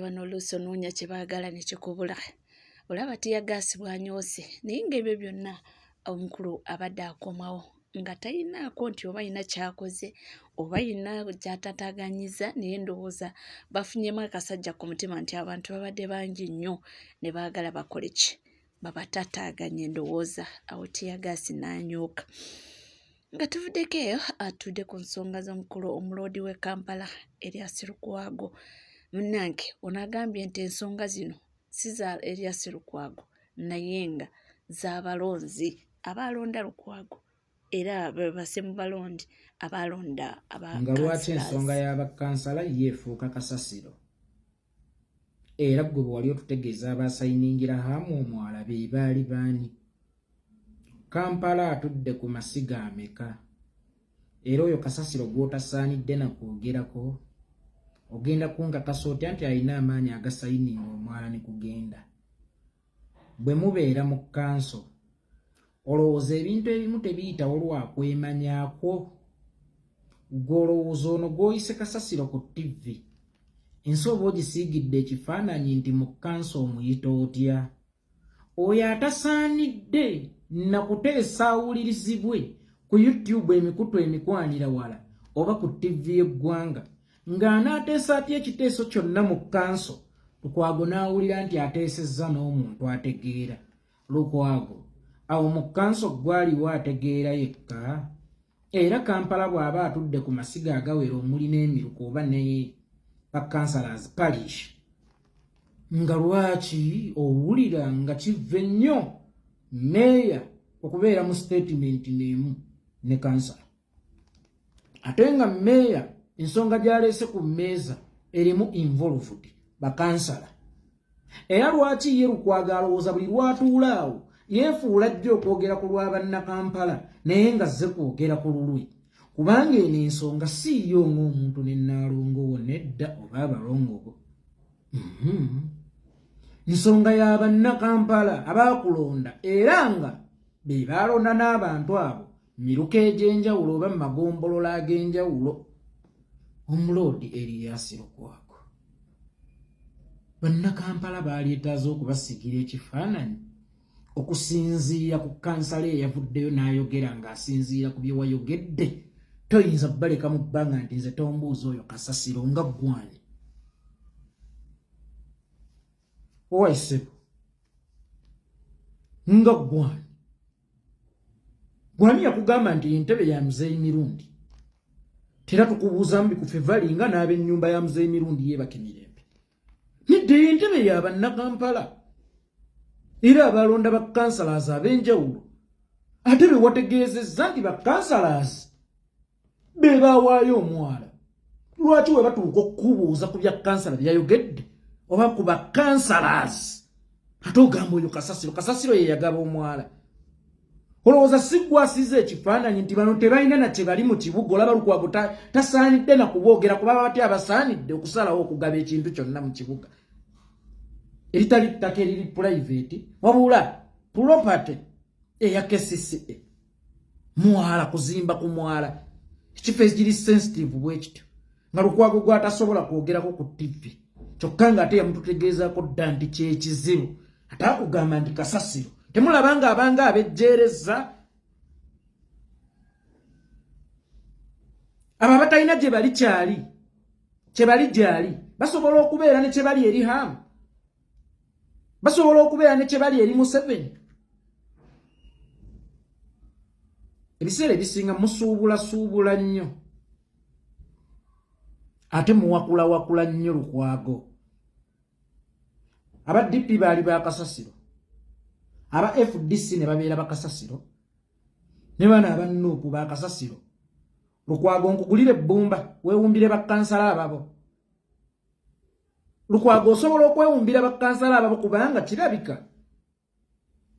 Bano oluusi onoonya kye baagala ne kikubula. Olaba tiyagaasi bw'anyoose naye ng'ebyo byonna omukulu abadde akomawo nga talinaako nti oba alina ky'akoze oba alina ky'atataaganyizza, naye ndowooza bafunyemu akasajja ku mutima nti abantu babadde bangi nnyo ne baagala bakole ki, babatataaganye. Ndowooza awo tiyagaasi n'anyooka. Nga tuvuddeko eyo atudde ku nsonga z'omukulu omuloodi w'e Kampala Erias Lukwago. Munnange onagambye nti ensonga zino si za Erias Lukwago naye nga z'abalonzi abaalonda Lukwago era basemu balondi abaalonda nga lwaki ensonga y'abakansala yeefuuka kasasiro era gwe wali otutegeeza abasayiningira hamu omwala be baali baani. Kampala atudde ku masiga ameka era oyo kasasiro gw'otasaanidde nakwogerako ogenda kunkakasa otya nti alina amaanyi agasayininga omwala ne kugenda. Bwe mubeera mu kanso olowooza ebintu ebimu tebiyitawo lwakwemanyaakwo. Gw'olowooza ono gw'oyise kasasiro ku ttivi ensi oba ogisiigidde ekifaananyi nti mu kanso omuyita otya? Oyo atasaanidde nakuteesa awulirizibwe ku YouTube emikutu emikwanira wala oba ku ttivi y'eggwanga ng'anaateesa atya ekiteeso kyonna mu kanso. Lukwago n'awulira nti ateesezza n'omuntu ategeera. Lukwago awo mu kanso gwaliwo ategeera yekka. Era Kampala bw'aba atudde ku masiga agawera omuli n'emiruko oba ne Councillors Parish, nga lwaki owulira nga kiva ennyo meeya okubeera mu statement n'emu ne kansala, ate nga meeya ensonga gy'aleese ku mmeeza erimu involved bakansala. Era lwaki ye Lukwago alowooza buli lwatuula awo yeefuula ajja okwogera ku lwa bannakampala naye nga zze kwogera ku lulwe, kubanga eno ensonga si yo ng'omuntu ne Nnaalongowo nedda oba abalongogo. Nsonga ya bannakampala abaakulonda era nga be baalonda n'abantu abo miruka egy'enjawulo oba magombolola ag'enjawulo. Omuloodi Erias Lukwago bannakampala baaleetaaze okubasigira ekifaananyi okusinziira ku kansala eyavuddeyo n'ayogera ng'asinziira ku bye wayogedde. Toyinza baleka mu bbanga nti nze tombuuza oyo kasasiro nga gwani. Owaisebo nga gwani. Gwani yakugamba nti entebe ya Muzeeyi Mirundi. Tera tukubuuzamu bikufe vali nga n'ab'ennyumba ya Muzeeyi Mirundi yeebake mirembe. Nidde entebe ya bannakampala era abalonda ba councillors ab'enjawulo. Ate be wategeezezza nti ba councillors be baawaayo omwala. Lwaki we batuuka okubuuza ku bya kansala byayogedde oba ku ba councillors ate ogamba oyo kasasiro? Kasasiro ye yagaba omwala. Olowooza si gwasiza ekifaananyi nti bano tebalina na kye bali mu kibuga? Olaba Lukwago tasaanidde na kuboogera kuba bati abasaanidde okusalawo okugaba ekintu kyonna mu kibuga eritali ttaka eriri private wabula property eya KCCA. Mwala kuzimba ku mwala ekifo ekiri sensitive bwe kityo nga Lukwago gw'atasobola kwogerako ku TV kyokka ng'ate yamututegeezaako dda nti kyekizibu ate akugamba nti kasasiro. Temulaba nga abanga abejjeereza abo abatalina gye bali kyali kye bali gyali basobola okubeera ne kye bali eri Hamu, basobola okubeera ne kye bali eri Museveni. Ebiseera ebisinga musuubulasuubula nnyo ate muwakulawakula nnyo Lukwago. Aba DP baali ba kasasiro, aba FDC ne babeera bakasasiro, ne bana aba Nuupu ba kasasiro. Lukwago nkugulire ebbumba weewumbire bakansala ababo. Lukwago osobola okwewumbira bakansala ababo kubanga kirabika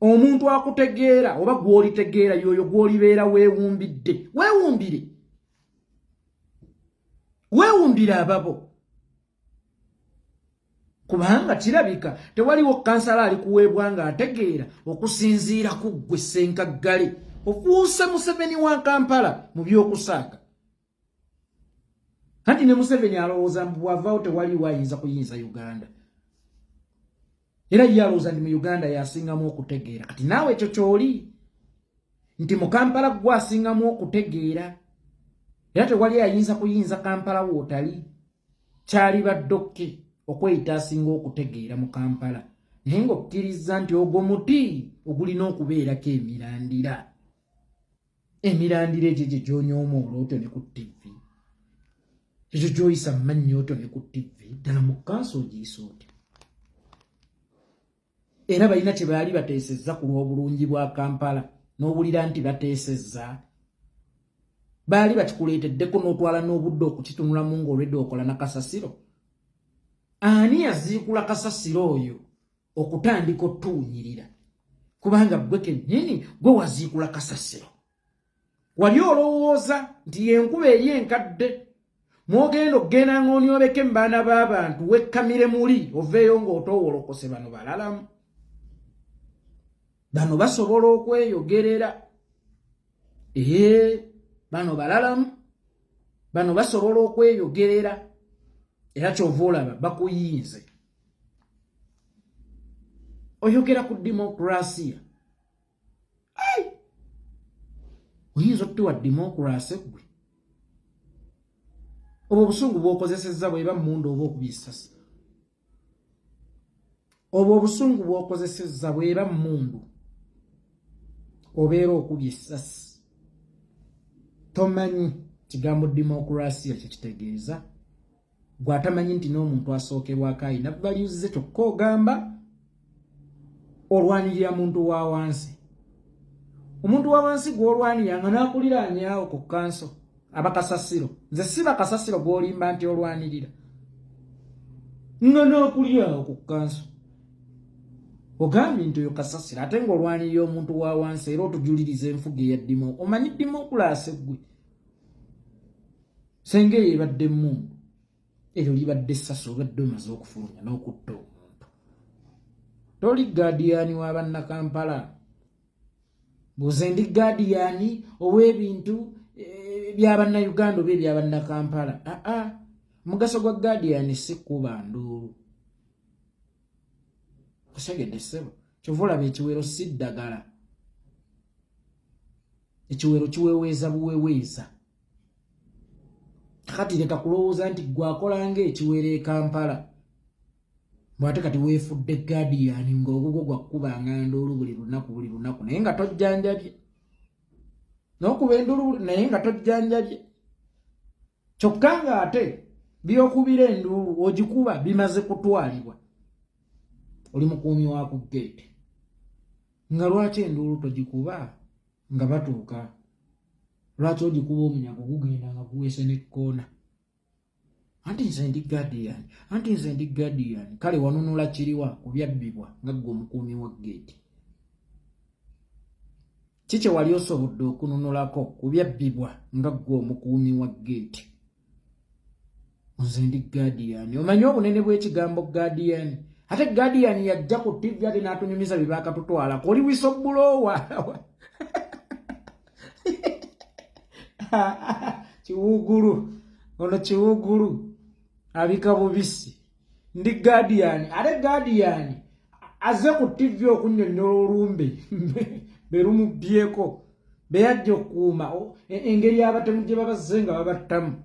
omuntu akutegeera oba gw'olitegeera yoyo gw'olibeera weewumbidde. Weewumbire ababo. Kubanga kirabika tewaliwo kansala ali kuweebwa nga ategeera okusinziira ku ggwe Ssenkaggale. Ofuuse Museveni wa Kampala mu by'okusaaga. Anti ne Museveni alowooza mbu bw'avaawo tewaliwo ayinza kuyinza Uganda. Era ye alowooza nti mu Uganda yasingamu okutegeera. Kati naawe ekyo ky'oli nti mu Kampala gwe asingamu okutegeera. Era tewali ayinza kuyinza Kampala wootali. Kyali baddokke okweyita asinga okutegeera mu Kampala. Naye ng'okkiriza nti ogwo muti ogulina okubeerako emirandira. Emirandira egyo gye gy'onyooma olw'otyo ne ku TV. Ekyo gy'oyisa mu mannyo otyo ne ku TV. Ddala mu kanso ogiyisa otya? Era balina kye baali bateesezza ku lw'obulungi bwa Kampala n'owulira nti bateesezza. Baali bakikuleeteddeko n'otwala n'obudde okukitunulamu ng'olwedde okola na kasasiro. Ani yaziikula kasasiro oyo okutandika otuunyirira? Kubanga ggwe kennyini gwe waziikula kasasiro. Wali olowooza nti enkuba eri enkadde mwogenda okgenda ng'onyobeko embaana b'abantu wekkamire muli oveeyo ng'otoowolokose bano balalamu. Bano basobola okweyogerera. Bano balalamu. Bano basobola okweyogerera. Era kyova olaba bakuyinze. Oyogera ku demokrasiya. Oyinza okutuwa demokrasi gwe. Obwo obusungu bw'okozesezza bw'eba mmundu oba okubisasa. Obwo obusungu bw'okozesezza bw'eba mmundu obeera okubisasi. Tomanyi kigambo demokrasiya kye kitegeeza. Gw'atamanyi nti n'omuntu asookerwako ayina values ze kyokka ogamba olwanirira muntu wa wansi. Omuntu wa wansi gw'olwanirira nga n'akuliraanyaawo ku kanso abakasasiro. Nze si bakasasiro gw'olimba nti olwanirira. Nga n'akulirawo ku kanso. Ogambye nti oyo kasasiro ate ng'olwanirira omuntu wa wansi era otujuliriza enfuga eya demokrasi. Omanyi demokrasi gwe. Senga eyo ebadde emmundu. Eryo libadde essasi obadde omaze okufulumya n'okutta omuntu. Toli gaadiyaani wa bannakampala. Buze ndi gaadiyaani ow'ebintu by'abannayuganda oba ebyabannakampala. Mugaso gwa gaadiyaani si kuba nduulu. Kusegedde ssebo. Kyova olaba ekiwero si ddagala. Ekiwero kiweweeza buweweeza. Kati leka kulowooza nti gwakola ng'ekiwero e Kampala. Bw'ate kati weefudde gaadiyaani ng'ogugwo gwakubanga nduulu buli lunaku naye nga tojjanjabye. N'okuba enduulu naye nga tojjanjabye. Kyokka ng'ate by'okubira enduulu ogikuba bimaze kutwalibwa. Oli mukuumi wa ku ggeeti. Nga lwaki enduulu togikuba nga batuuka? Lwaki ogikuba omunyago gugenda nga guweese n'ekkoona? Anti nze ndi gaadiyaani. Kale wanunula kiriwa ku byabbibwa nga ggwe omukuumi wa ggeeti? Kiki wali osobodde okununulako ku byabbibwa nga ggwe omukuumi wa ggeeti? Nze ndi gaadiyaani. Omanyi obunene bw'ekigambo gaadiyaani? Ate gaadiyaani yajja ku TV ate n'atunyumiza bye baakatutwalako. Oli whistleblower. Kiwugulu. Ono kiwugulu. Abika bubisi. Ndi gaadiyaani. Ate gaadiyaani azze ku TV okunnyonnyola olumbe be lumubbyeko. Be yajja okukuuma engeri abatemu gye babazze nga babattamu.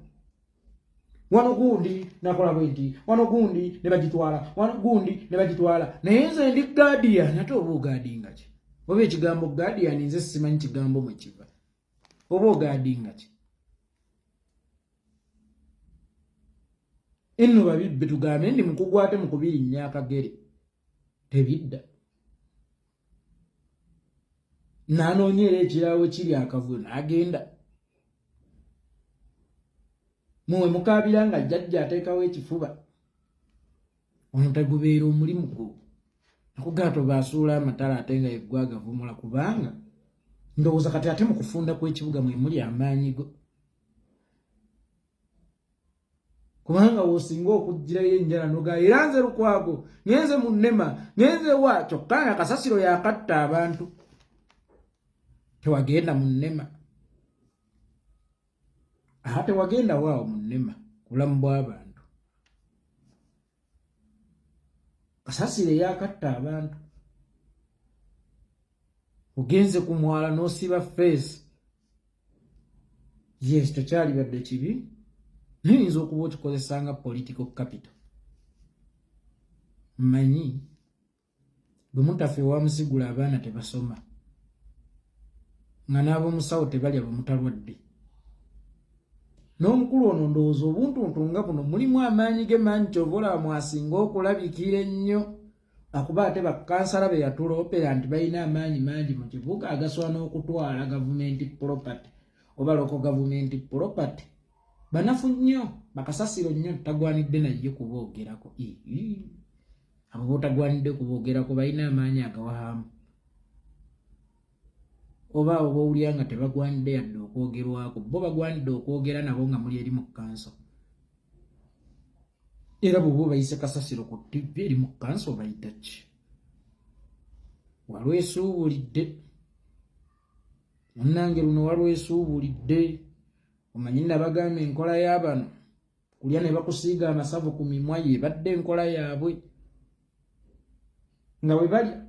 Wano gundi nakola bwenti. Wano gundi ne bagitwala. Wano gundi ne bagitwala. Naye nze ndi gaadiyaani. Ate oba ogaadinga ki? Oba ekigambo gaadiyaani nze simanyi kigambo mwe kiva. Oba ogaadinga ki? Enno babibbe tugambe ndi mukugu ate mukubirinnya akagere. Tebidda. N'anoonyera ekirawo kiri akavuyo n'agenda. Muwe mukaabira nga jjajja ateekawo ekifuba. Ono tegubeera omulimu gwo. Nakugaato baasuula amatala ate nga yeggwaga vumula kubanga ndowooza kati ate mu kufunda kw'ekibuga mwe muli amaanyi go. Kubanga w'osinga okuggirayo enjala noga era nze Lukwago ngenze mu nnema ngenze wa kyokka nga kasasiro yakatta abantu. Tewagenda mu nnema. Ate wagenda waawo mu nnema kulamu bw'abantu. Kasasiro yakatta abantu. Ogenze ku mwala n'osiba face. Yes, tokyali badde kibi. Niyinza okuba okikozesanga political capital. Mmanyi bwe mutaffe wamusigula abaana tebasoma. Nga n'ab'omusawo tebalya bwe mutalwadde. N'omukulu ono ndowooza obuntuntu nga buno mulimu amaanyi ge mangi kyova olaba mwasinga okulabikira ennyo. Akuba ate bakansala be yatuloopera nti balina amaanyi mangi mu kibuga agasobola n'okutwala gavumenti property oba local government property. Banafu nnyo bakasasiro nnyo tagwanidde naye kuboogerako. Abo botagwanidde kuboogerako balina amaanyi agawahamu. Oba owulira nga tebagwanidde yadde okwogerwako bo bagwanidde okwogera nabo nga muli eri mu kanso. Era bw'oba bayise kasasiro ku TV eri mu kanso bayita ki? Walwesuubulidde. Munnange luno walwesuubulidde. Omanyi nabagamba enkola y'abano kulya ne bakusiiga amasavu ku mimwa ye badde enkola yaabwe. Nga bwe balya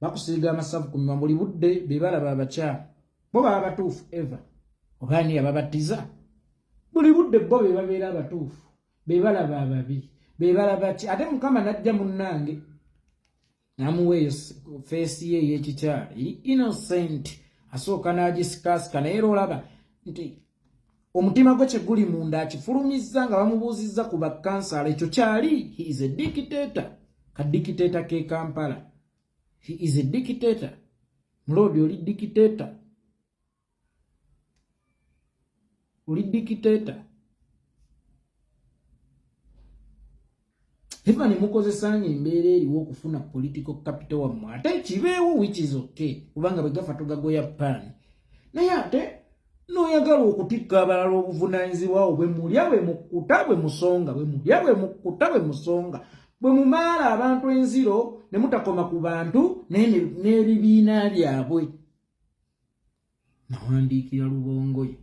bakusiiga amasavu ku mimwa buli budde be balaba abakyala. Bo baba batuufu eva. Oba ani yababatiza? Buli budde bo be babeera abatuufu. Be balaba ababi. Be balaba ki? Ate Mukama najja munnange namuweeyo feesi ye ey'ekikyala innocent. Asooka n'agisikasika naye era olaba nti omutima gwe kye guli munda akifulumizza nga bamubuuzizza ku bakansala. Ekyo kyali he is a dictator. Ka dictator ke Kampala. He is a dictator. Mulodi oli dictator. Oli dictator. Eva ne mukozesanga embeera eriwo okufuna political capital wammwe ate kibeewo which is okay kubanga bwe gafa togagoya paani. Naye ate n'oyagala okutikka abalala obuvunaanyizibwa bwe mulya bwe mukkuta bwe musonga bwe mulya bwe mukkuta bwe musonga bwe mumaala abantu enziro ne mutakoma ku bantu n'ebibiina byabwe. Nawandiikira Lubongoye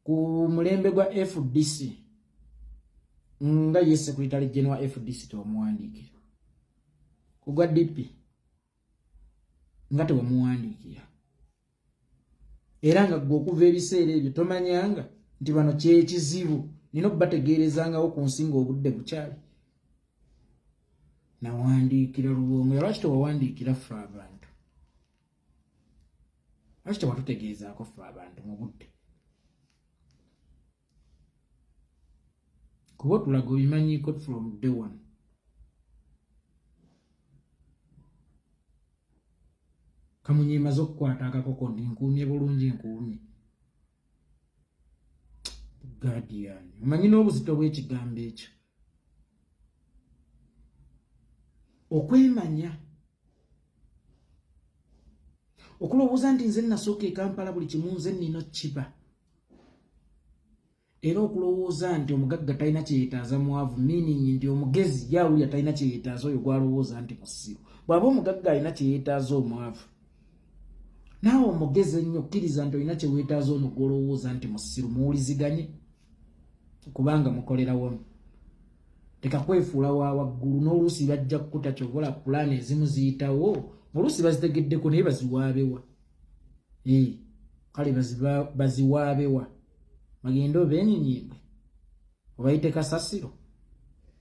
ku mulembe gwa FDC nga ye Secretary General FDC tewamuwandiikira. Ku gwa DP nga tewamuwandiikira. Era nga gwe okuva ebiseera ebyo tomanyanga nti bano kyekizibu nina okubategeerezangawo ku nsinga obudde bukyali. Nawandiikira Lubongoya. Lwaki tewawandiikira ffe abantu? Lwaki tewatutegeezaako ffe abantu mu budde? Kuba tulaga obimanyiiko from day one. Kamunye maze okukwata akakoko ndi nkuumye bulungi nkuumye. Guardian. Omanyi n'obuzito bw'ekigambo ekyo. Okwemanya. Okulowooza nti nze nasooka e Kampala buli kimu nze nnina kiba. Era okulowooza nti omugagga talina kyeyeetaaza mwavu meaning nti omugezi yawulya talina kyeyeetaaza oyo gwalowooza nti musiru. Bw'aba omugagga alina kyeyeetaaza omwavu. Naawe omugezi ennyo kkiriza nti olina kyeweetaaza ono gwolowooza nti musiru muwuliziganye kubanga mukolera wamu. Teka kwefuula wa waggulu n'oluusi bajja kukuta kyobola pulaani ezimu ziyitawo oluusi bazitegeddeko naye baziwaabewa. Kale baziwaabewa. Magendo obeenyinyimbe obayite kasasiro.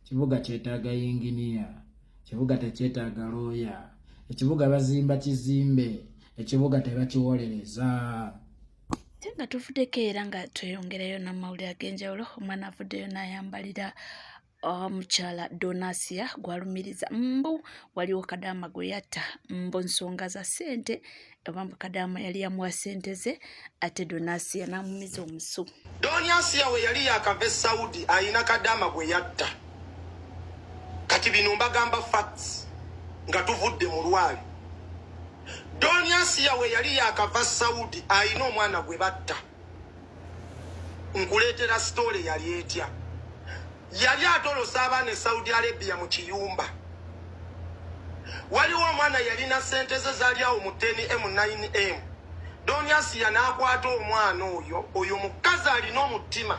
Kibuga kyetaaga yinginiya. Kibuga tekyetaaga looya. Ekibuga bazimba kizimbe. Ekibuga tebakiwolereza. Tenga tufuddeko era nga tweyongerayo n'amawulire ag'enjawulo. Omwana avuddeyo n'ayambalira omukyala Donasia gwalumiriza mbu waliwo Kadaama gwe yatta mbu nsonga za ssente oba Kadaama yali yamuwa ssente ze ate Donasia n'amumiza omusu. Donasia we yali yakava e Saudi ayina Kadaama gwe yatta. kati bino mbagamba facts nga tuvudde mu lwali. Doniasi yawe yali yakava Saudi ayina omwana gwe batta. Nkuleetera story yali etya. Yali atolosa abaana Saudi Arabia mu kiyumba. Waliwo omwana yalina sente ze zaali awo mu 10M9M. Doniasi n'akwata omwana oyo mukazi alina omutima.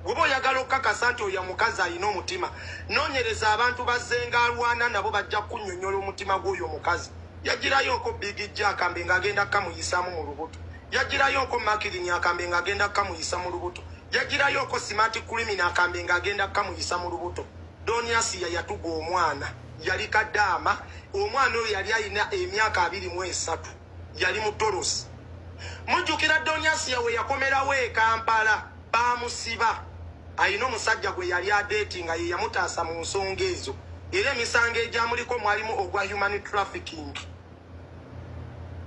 Bw'oba oyagala okukakasa nti oyo mukazi alina omutima, noonyereza abantu bazzenga alwana nabo bajja kunnyonnyola omutima gw'oyo mukazi. Yagirayoko Big Jack akambe ng'agenda kamuyisaamu mu lubuto. Yagirayoko Makirini akambe ng'agenda kamuyisa mu lubuto. Yagirayoko Smart Criminal akambe ng'agenda kamuyisa mu lubuto. Doniasi yatuga omwana. Yali kaddaama. Omwana oyo yali ayina emyaka 23. Yali mutolosi. Mujjukira Doniasi yawe yakomerawo e Kampala. Bamusiba. Ayina omusajja gwe yali adeeti nga ye yamutaasa mu nsonga ezo. Era emisango egyamuliko mwalimu ogwa human trafficking.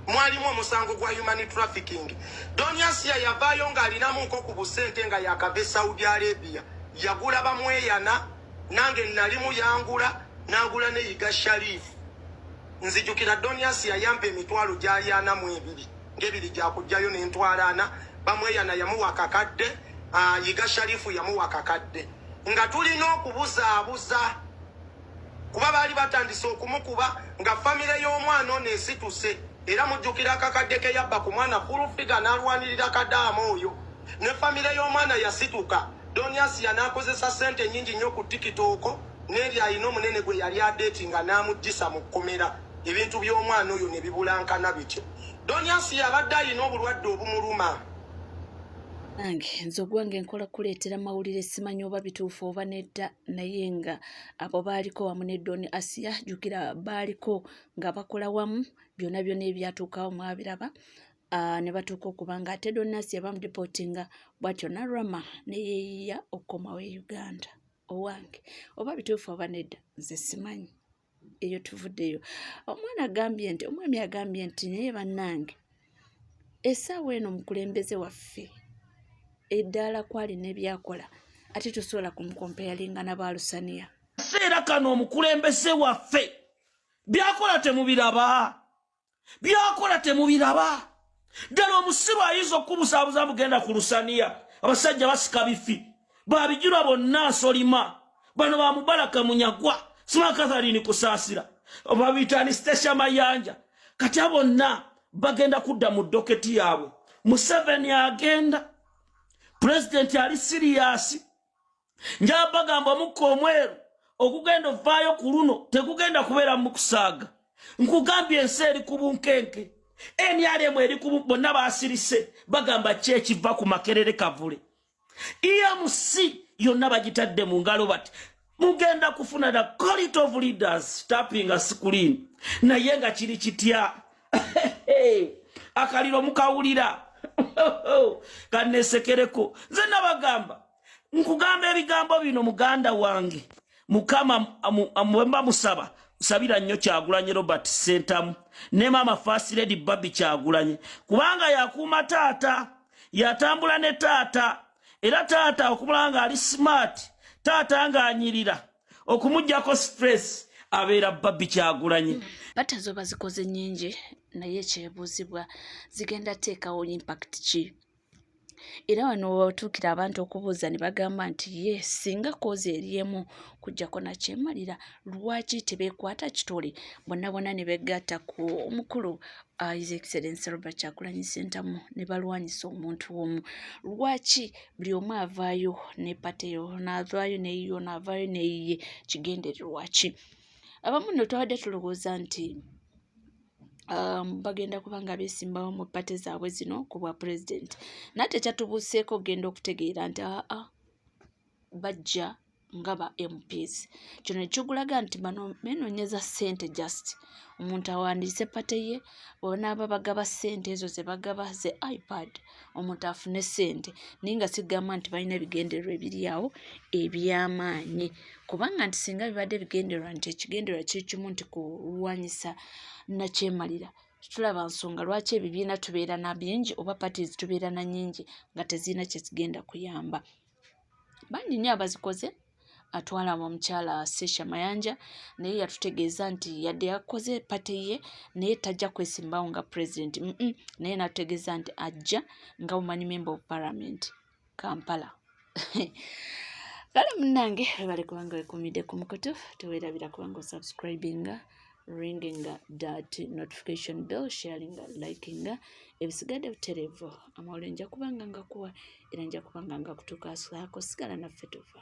Mwalimu omusango gwa human trafficking. Doniasi yavaayo ng'alinamu nko ku busente nga yakava Saudi Arabia. Yagula bamweyana, nange nalimu yangula, n'agula ne Yiga Sharif. Nzijukira Doniasi yampa emitwalo gyali 42. Ng'ebiri gyakujjayo n'entwalana, bamweyana yamuwa kakadde, Yiga Sharifu yamuwa kakadde. Nga tulina okubuzaabuza. Kuba baali batandise okumukuba nga famire y'omwana ono esituse. Era mujjukira akakadde ke yabba ku mwana kulufiga n'alwanirira kadaama oyo. Ne famire y'omwana yasituka. Doniasi n'akozesa sente nnyingi nnyo ku TikTok, n'eri ayina omunene gwe yali adeetinga n'amugisa mu kkomera. Ebintu by'omwana oyo ne bibulankana bityo. Doniasi yabadde ayina obulwadde obumuluma. Nange nze ogwange nkola kuleetera mawulire simanyi oba bituufu oba nedda, naye nga abo baaliko wamu ne Doniasi jjukira baaliko nga bakola wamu byonna ebyatuukawo mwabiraba, ne batuuka okuba nga ate Doniasi yabamudipotinga bw'atyo n'alwama ne yeeyiya okukomawo e Uganda. Owange oba bituufu oba nedda nze simanyi, eyo tuvuddeyo. Omwami agambye nti naye bannange essaawa eno omukulembeze waffe eddala kwali n'ebyakola ate tusobola kumukompeyalinga n'Abalusaniya. Seera kano omukulembeze waffe byakola temubiraba. Ddala omusiru ayinza okubusaabuza mugenda ku Lusaniya, abasajja basika bifi, babijirwa bonna nsolima, bano ba Mubaraka Munyagwa, Sima Catherine Kusaasira, babiyita Anastasia Mayanja, kati bonna bagenda kudda mu doketi yaabwe. Museveni agenda, President ali serious. Njaba bagamba mukko omweru okugenda ovaayo ku luno tekugenda kubeera mu kusaaga. Nkugambye ensi eri ku bunkenke. NRM eri ku bonna baasirise bagamba kyekiva ku Makerere Kavule. EMC yonna bagitadde mu ngalo bati mugenda kufuna the quality of leaders tapping a screen. Naye nga kiri kitya. Akaliro mukawulira. Kanesekereko nze nabagamba nkugamba ebigambo bino muganda wange Mukama amwemba musaba sabira nnyo Kyagulanyi Robert Sentamu ne mama First Lady Babi Kyagulanyi kubanga yakuuma taata yatambula ne taata era taata okumulanga ali smart taata nga anyirira okumujjako stress abeera Babi Kyagulanyi. Batazo bazikoze nnyingi naye kyebuuzibwa zigenda teekawo impact ki? Era wano watuukira abantu okubuuza ne bagamba nti ye singa koze eriemu kujjako nakyemalira lwaki tebeekwata kitole bonna ne begatta ku omukulu His Excellency Robert Kyagulanyi Ssentamu ne balwanyisa omuntu omu. Lwaki buli omu avaayo ne pateyo n'avaayo neyiyo n'avaayo neyiye kigendererwa ki? Abamu nno twabadde tulowooza nti bagenda kubanga beesimbawo mu pate zaabwe zino ku bwa president. Nate kyatubuuseeko genda okutegeera nti bajja nga ba MPs. Kino nekigulaga nti bano benoonyeza ssente just. Omuntu awandiise pate ye bonaaba bagaba ssente ezo ze bagaba ze iPad omuntu afune ssente naye nga sigamba nti balina ebigendererwa ebiri awo eby'amaanyi kubanga nti singa bibadde bigendererwa nti ekigendererwa kiri kimu nti kulwanyisa nakyemalira tulaba nsonga lwaki ebibiina tubeera na bingi oba parties tubeera na nnyingi nga tezirina kye zigenda kuyamba. Bangi nnyo abazikoze atwala omukyala Sesha Mayanja naye yatutegeeza nti yadde yakoze pate ye naye tajja kwesimbawo nga president naye natutegeeza nti ajja nga mumanyi member of parliament Kampala. Kale munnange webale kubanga wekumidde ku mukutu teweerabira kubanga subscribinga ringing that notification bell sharing liking ebisigadde butereevu amawulire nja kubanga nga kuwa era nja kubanga nga kutuuka sigala naffe tuva.